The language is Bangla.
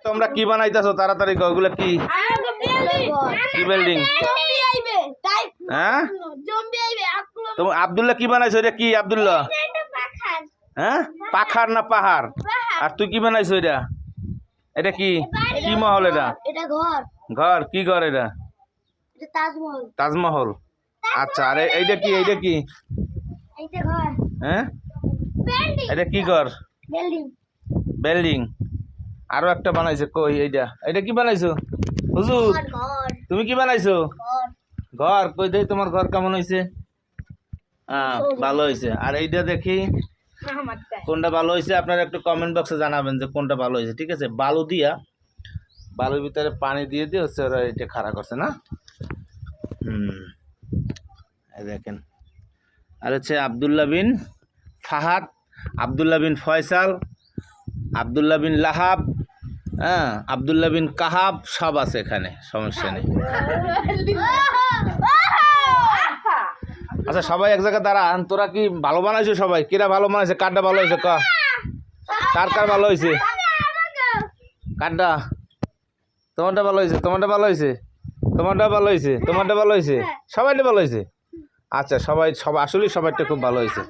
তোমরা কি বানাইতেছো তাড়াতাড়ি কও, ওগুলো কি কি বিল্ডিং? হ্যাঁ তোমার আব্দুল্লাহ কি বানাইছো? এটা কি আব্দুল্লাহ? হ্যাঁ পাখার না পাহাড়? আর তুই কি বানাইছো? এটা এটা কি কি মহল? এটা এটা ঘর, ঘর? কি ঘর এটা? এটা তাজমহল। তাজমহল। আচ্ছা, আরে এইটা কি? এইটা কি? এটা ঘর, হ্যাঁ বিল্ডিং, এটা কি ঘর? Building, building. আরো একটা বানাইছে, কই এইটা? এটা কি বানাইছো হুজুর? ঘর, তুমি কি বানাইছো? ঘর। ঘর কই দেই, তোমার ঘর কেমন হয়েছে? হ্যাঁ ভালো হয়েছে। আর এইটা দেখি কোনটা ভালো হয়েছে, আপনারা একটু কমেন্ট বক্সে জানাবেন যে কোনটা ভালো হয়েছে। ঠিক আছে, বালু দিয়া, বালুর ভিতরে পানি দিয়ে দিয়ে হচ্ছে ওরা এটা খাড়া করছে না। এই দেখেন। আর হচ্ছে আব্দুল্লাহ বিন ফাহাদ, আব্দুল্লাহ বিন ফয়সাল, আব্দুল্লাহ বিন লাহাব, হ্যাঁ আব্দুল্লাহ বিন কাহাব, সব আছে এখানে, সমস্যা নেই। আচ্ছা সবাই এক জায়গায় দাঁড়ান। তোরা কি ভালো বানাইছো? সবাই কিরা ভালো বানাইছে? কারটা ভালো হয়েছে? কার কার ভালো হয়েছে? কারটা? তোমারটা ভালো হয়েছে? তোমারটা ভালো হয়েছে? তোমারটা ভালো হয়েছে? তোমারটা ভালো হয়েছে? সবাইটা ভালো হয়েছে। আচ্ছা সবাই আসলেই সবাইটা খুব ভালো হয়েছে।